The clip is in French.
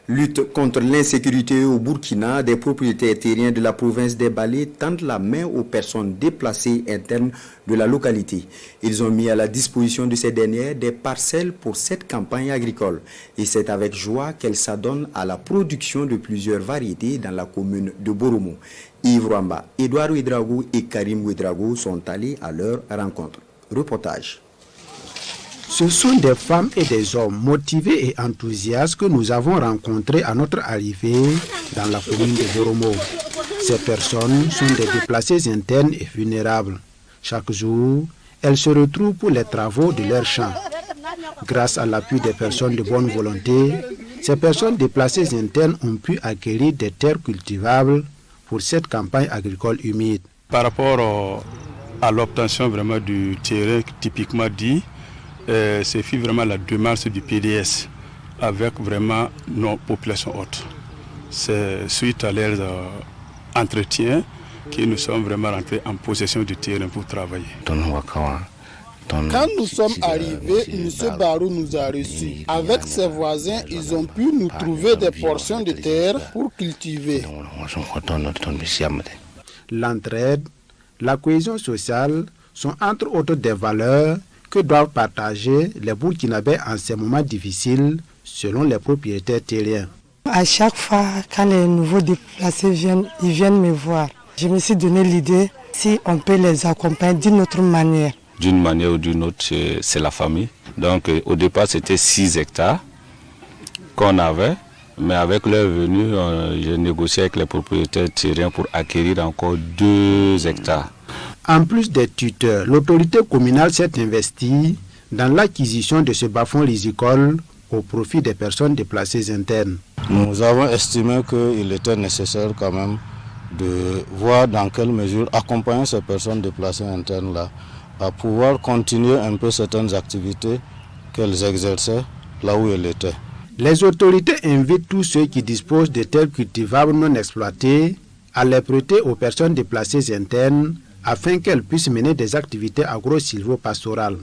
Lutte contre l'insécurité au Burkina, des propriétaires terriens de la province des Balais tendent la main aux personnes déplacées internes de la localité. Ils ont mis à la disposition de ces dernières des parcelles pour cette campagne agricole. Et c'est avec joie qu'elle s'adonne à la production de plusieurs variétés dans la commune de Boromo. Yves Rwamba, Edouard Ouedraogo et Karim Ouedraogo sont allés à leur rencontre. Reportage. Ce sont des femmes et des hommes motivés et enthousiastes que nous avons rencontrés à notre arrivée dans la commune de Boromo. Ces personnes sont des déplacés internes et vulnérables. Chaque jour, elles se retrouvent pour les travaux de leur champ. Grâce à l'appui des personnes de bonne volonté, ces personnes déplacées internes ont pu acquérir des terres cultivables pour cette campagne agricole humide. Par rapport à l'obtention vraiment du terrain typiquement dit, c'est vraiment la démarche du PDS avec vraiment nos populations hautes. C'est suite à leurs entretiens que nous sommes vraiment rentrés en possession du terrain pour travailler. Quand nous sommes arrivés, M. Barou nous a reçus. Avec ses voisins, ils ont pu nous trouver des portions de terre pour cultiver. L'entraide, la cohésion sociale sont entre autres des valeurs que doivent partager les Burkinabés en ces moments difficiles, selon les propriétaires terriens. À chaque fois, quand les nouveaux déplacés viennent, ils viennent me voir. Je me suis donné l'idée si on peut les accompagner d'une autre manière. D'une manière ou d'une autre, c'est la famille. Donc au départ, c'était 6 hectares qu'on avait. Mais avec leur venue, j'ai négocié avec les propriétaires terriens pour acquérir encore 2 hectares. En plus des tuteurs, l'autorité communale s'est investie dans l'acquisition de ce bas-fond risicole au profit des personnes déplacées internes. Nous avons estimé qu'il était nécessaire quand même de voir dans quelle mesure accompagner ces personnes déplacées internes-là à pouvoir continuer un peu certaines activités qu'elles exerçaient là où elles étaient. Les autorités invitent tous ceux qui disposent de terres cultivables non exploitées à les prêter aux personnes déplacées internes afin qu'elles puissent mener des activités agro-silvopastorales.